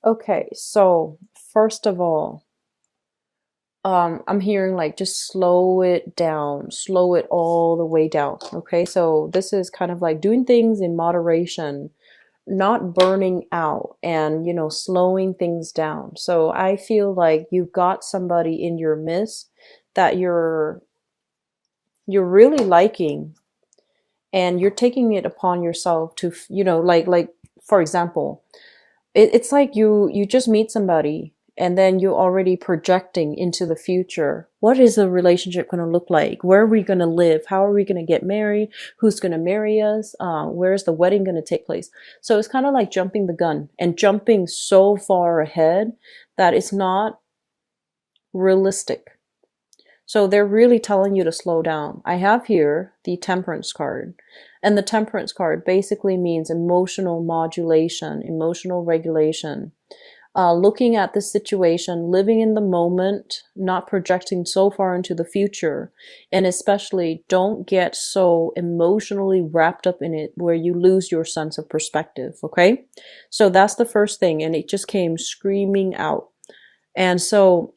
Okay, so first of all, I'm hearing like just slow it down, slow it all the way down. Okay, so this is kind of like doing things in moderation, not burning out, and slowing things down. So I feel like you've got somebody in your midst that you're really liking, and you're taking it upon yourself to, like for example, it's like you just meet somebody and then you're already projecting into the future. What is the relationship going to look like? Where are we going to live? How are we going to get married? Who's going to marry us? Where's the wedding going to take place? So it's kind of like jumping the gun and jumping so far ahead that it's not realistic. So they're really telling you to slow down. I have here the Temperance card. And the Temperance card basically means emotional modulation, emotional regulation. Looking at the situation, living in the moment, not projecting so far into the future. And especially don't get so emotionally wrapped up in it where you lose your sense of perspective, okay? So that's the first thing. And it just came screaming out. And so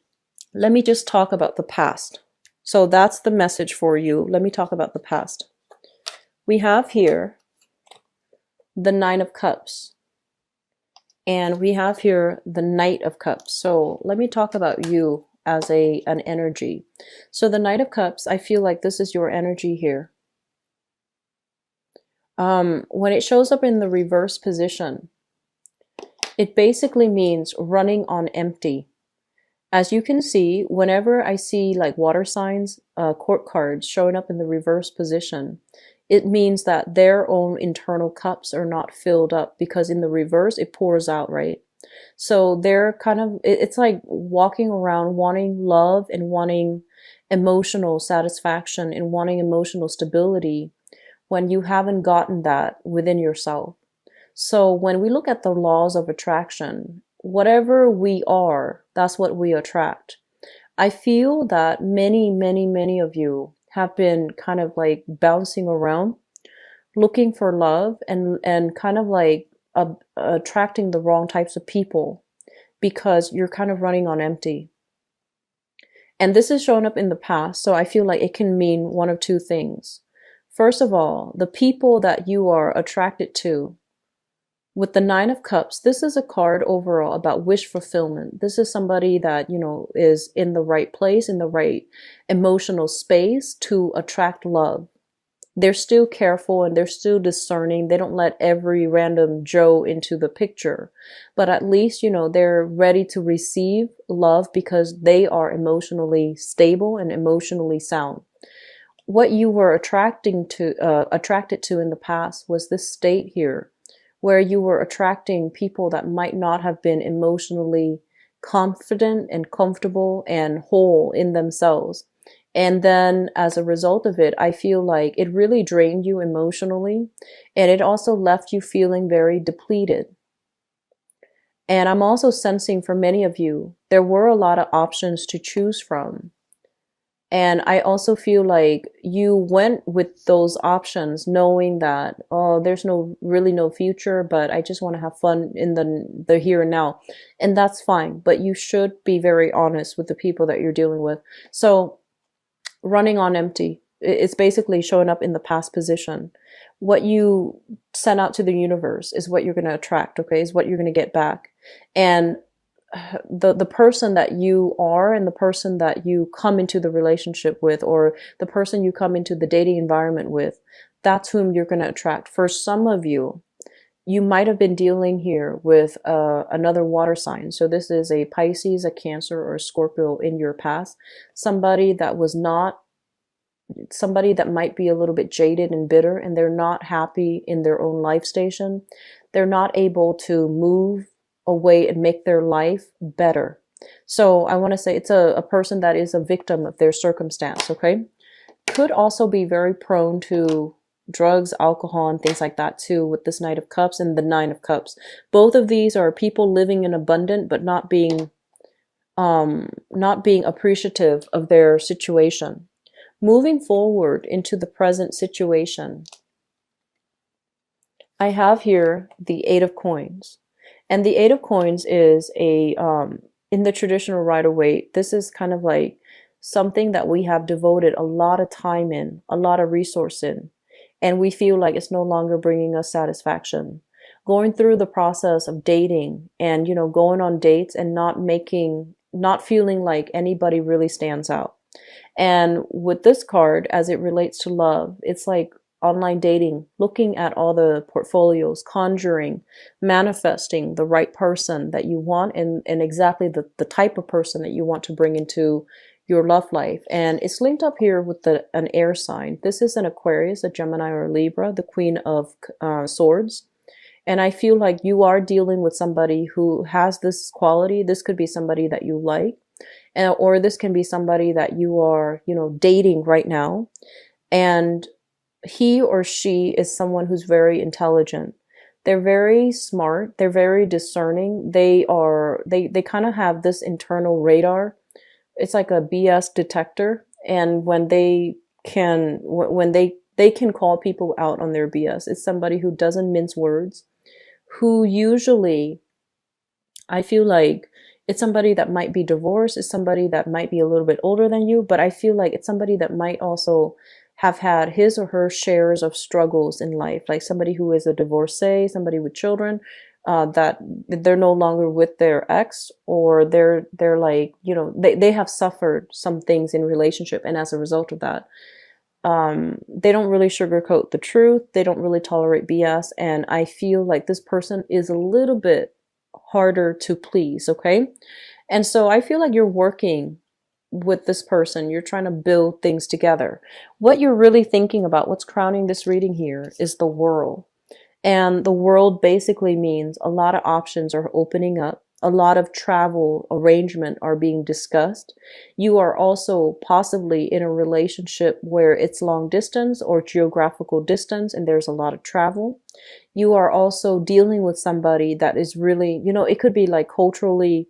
let me just talk about the past. So that's the message for you. Let me talk about the past. We have here the Nine of Cups. And we have here the Knight of Cups. So let me talk about you as an energy. So the Knight of Cups, I feel like this is your energy here. When it shows up in the reverse position, it basically means running on empty. As you can see, whenever I see like water signs, court cards showing up in the reverse position, it means that their own internal cups are not filled up, because in the reverse, it pours out, right? So they're kind of, it's like walking around wanting love and wanting emotional satisfaction and wanting emotional stability when you haven't gotten that within yourself. So when we look at the laws of attraction, whatever we are, that's what we attract. I feel that many of you have been kind of like bouncing around looking for love and kind of like attracting the wrong types of people because you're kind of running on empty. And this is showing up in the past, so I feel like it can mean one of two things. First of all, the people that you are attracted to. With the Nine of Cups, this is a card overall about wish fulfillment. This is somebody that, is in the right place, in the right emotional space to attract love. They're still careful and they're still discerning. They don't let every random Joe into the picture. But at least, they're ready to receive love because they are emotionally stable and emotionally sound. What you were attracted to in the past was this state here, where you were attracting people that might not have been emotionally confident and comfortable and whole in themselves. And then as a result of it, I feel like it really drained you emotionally, and it also left you feeling very depleted. And I'm also sensing for many of you, there were a lot of options to choose from. And I also feel like you went with those options knowing that, oh, there's really no future, but I just want to have fun in the here and now. And that's fine, but you should be very honest with the people that you're dealing with. So running on empty, it's basically showing up in the past position. What you send out to the universe is what you're going to attract, okay, is what you're going to get back. And the person that you are and the person that you come into the relationship with, or the person you come into the dating environment with, that's whom you're going to attract. For some of you, you might have been dealing here with another water sign. So this is a Pisces, a Cancer, or a Scorpio in your past. Somebody that might be a little bit jaded and bitter, and they're not happy in their own life station. They're not able to move away and make their life better. So I want to say it's a person that is a victim of their circumstance, okay? Could also be very prone to drugs, alcohol, and things like that too, with this Knight of Cups and the Nine of Cups. Both of these are people living in abundance, but not being appreciative of their situation. Moving forward into the present situation, I have here the Eight of Coins. And the Eight of Coins is a in the traditional Rider-Waite, this is kind of like something that we have devoted a lot of time in, a lot of resource in, and we feel like it's no longer bringing us satisfaction. Going through the process of dating and, going on dates and not feeling like anybody really stands out. And with this card, as it relates to love, it's like online dating, looking at all the portfolios, conjuring, manifesting the right person that you want, and exactly the type of person that you want to bring into your love life. And it's linked up here with an air sign. This is an Aquarius, a Gemini, or a Libra, the Queen of Swords. And I feel like you are dealing with somebody who has this quality. This could be somebody that you like, or this can be somebody that you are, dating right now. And he or she is someone who's very intelligent. They're very smart. They're very discerning. They kind of have this internal radar. It's like a BS detector. And when they can call people out on their BS. It's somebody who doesn't mince words, who usually, I feel like it's somebody that might be divorced, it's somebody that might be a little bit older than you, but I feel like it's somebody that might also have had his or her shares of struggles in life, like somebody who is a divorcee, somebody with children, that they're no longer with their ex, or they're like, they have suffered some things in relationship, and as a result of that, they don't really sugarcoat the truth. They don't really tolerate BS. And I feel like this person is a little bit harder to please. Okay. And so I feel like you're working with this person. You're trying to build things together. What you're really thinking about, what's crowning this reading here, is the world. And the world basically means a lot of options are opening up. A lot of travel arrangement are being discussed. You are also possibly in a relationship where it's long distance or geographical distance, and there's a lot of travel. You are also dealing with somebody that is really, it could be like culturally,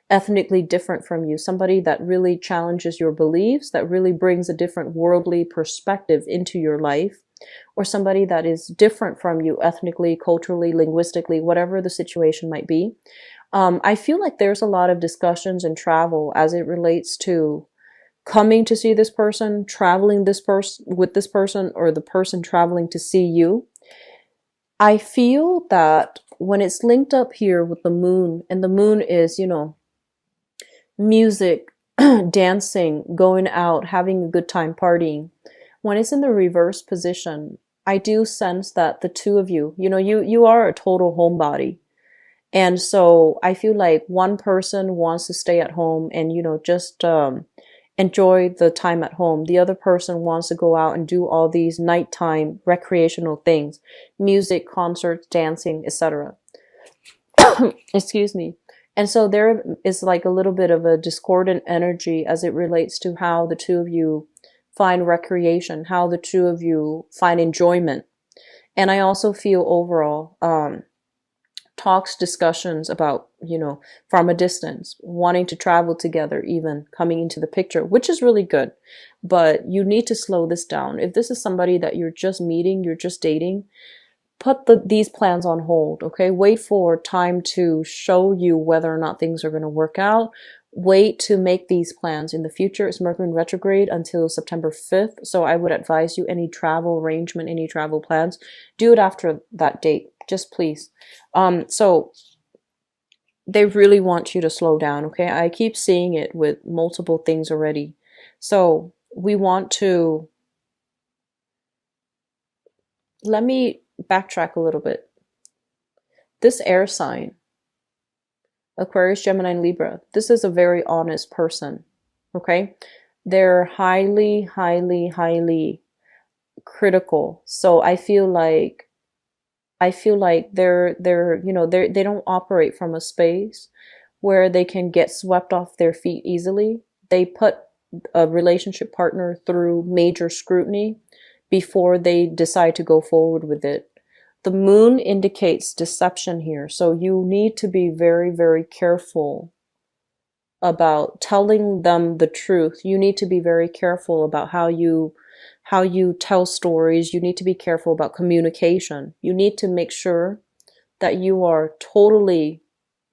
ethnically different from you, somebody that really challenges your beliefs, that really brings a different worldly perspective into your life, or somebody that is different from you ethnically, culturally, linguistically, whatever the situation might be. I feel like there's a lot of discussions and travel as it relates to coming to see this person, traveling with this person, or the person traveling to see you. I feel that when it's linked up here with the moon, and the moon is, music, dancing, going out, having a good time, partying. When it's in the reverse position, I do sense that the two of you, you are a total homebody. And so I feel like one person wants to stay at home and, just enjoy the time at home. The other person wants to go out and do all these nighttime recreational things, music, concerts, dancing, etc. Excuse me. And so there is like a little bit of a discordant energy as it relates to how the two of you find recreation, how the two of you find enjoyment. And I also feel overall, talks, discussions about, from a distance, wanting to travel together, even coming into the picture, which is really good. But you need to slow this down. If this is somebody that you're just meeting, you're just dating, put these plans on hold, okay? Wait for time to show you whether or not things are going to work out. Wait to make these plans in the future. It's Mercury in retrograde until September 5th. So I would advise you, any travel arrangement, any travel plans, do it after that date. Just please. So they really want you to slow down, okay? I keep seeing it with multiple things already. So we want to, let me backtrack a little bit. This air sign, Aquarius, Gemini, and Libra, this is a very honest person, okay? They're highly, highly, highly critical. So I feel like they don't operate from a space where they can get swept off their feet easily. They put a relationship partner through major scrutiny before they decide to go forward with it. The moon indicates deception here, so you need to be very, very careful about telling them the truth. You need to be very careful about how you tell stories. You need to be careful about communication. You need to make sure that you are totally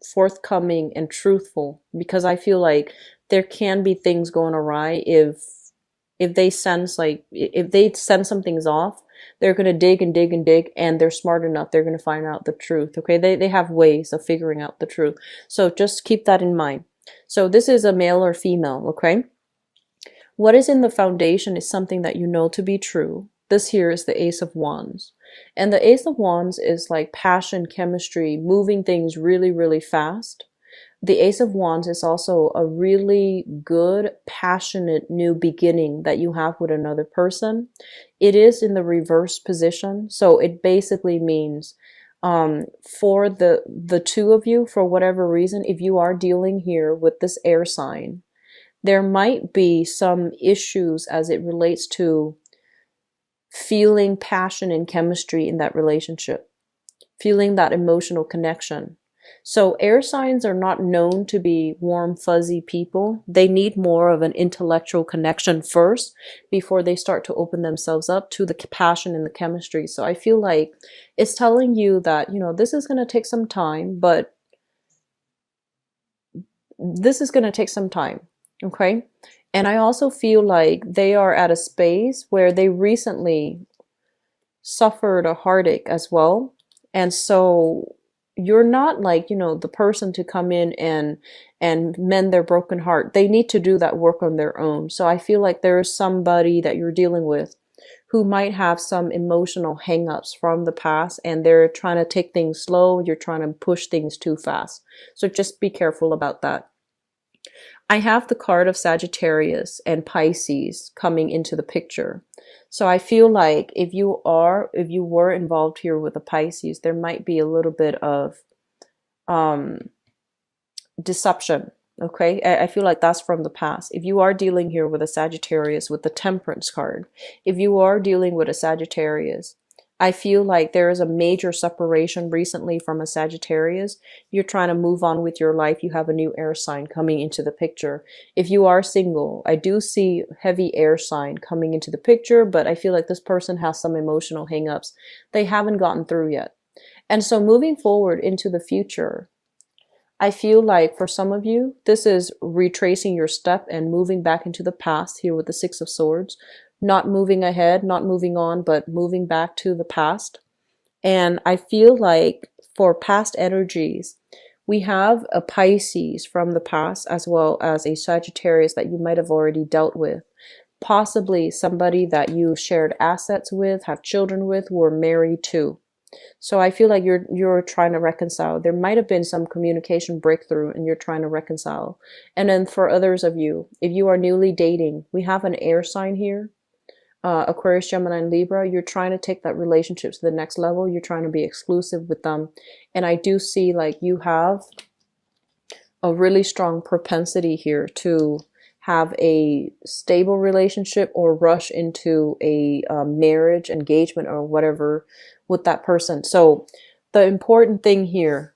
forthcoming and truthful, because I feel like there can be things going awry if they sense like if they send some things off, they're gonna dig and dig and dig, and they're smart enough, they're gonna find out the truth. Okay, they have ways of figuring out the truth. So just keep that in mind. So this is a male or female, okay? What is in the foundation is something that you know to be true. This here is the Ace of Wands. And the Ace of Wands is like passion, chemistry, moving things really, really fast. The Ace of Wands is also a really good, passionate new beginning that you have with another person. It is in the reverse position, so it basically means for the two of you, for whatever reason, if you are dealing here with this air sign, there might be some issues as it relates to feeling passion and chemistry in that relationship, feeling that emotional connection. So air signs are not known to be warm, fuzzy people. They need more of an intellectual connection first before they start to open themselves up to the passion and the chemistry. So I feel like it's telling you that, you know, this is going to take some time, but this is going to take some time. Okay. And I also feel like they are at a space where they recently suffered a heartache as well. And so you're not like, you know, the person to come in and mend their broken heart. They need to do that work on their own. So I feel like there is somebody that you're dealing with who might have some emotional hangups from the past, and they're trying to take things slow. You're trying to push things too fast. So just be careful about that. I have the card of Sagittarius and Pisces coming into the picture. So I feel like if you were involved here with a Pisces, there might be a little bit of deception. Okay, I feel like that's from the past. If you are dealing here with a Sagittarius with the Temperance card, if you are dealing with a Sagittarius, I feel like there is a major separation recently from a Sagittarius. You're trying to move on with your life. You have a new air sign coming into the picture. If you are single, I do see heavy air sign coming into the picture, but I feel like this person has some emotional hangups they haven't gotten through yet. And so moving forward into the future, I feel like for some of you, this is retracing your step and moving back into the past here with the Six of Swords. Not moving ahead, not moving on, but moving back to the past. And I feel like for past energies, we have a Pisces from the past as well as a Sagittarius that you might have already dealt with. Possibly somebody that you shared assets with, have children with, were married to. So I feel like you're trying to reconcile. There might have been some communication breakthrough and you're trying to reconcile. And then for others of you, if you are newly dating, we have an air sign here. Aquarius, Gemini, and Libra, you're trying to take that relationship to the next level. You're trying to be exclusive with them. And I do see like you have a really strong propensity here to have a stable relationship or rush into a marriage, engagement, or whatever with that person. So the important thing here,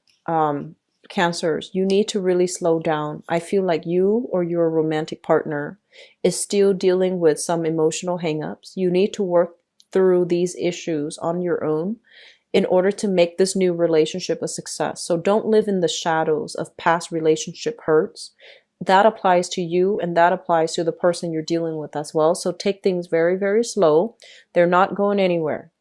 Cancers, you need to really slow down. I feel like you or your romantic partner is still dealing with some emotional hangups. You need to work through these issues on your own in order to make this new relationship a success. So don't live in the shadows of past relationship hurts. That applies to you and that applies to the person you're dealing with as well. So take things very, very slow. They're not going anywhere.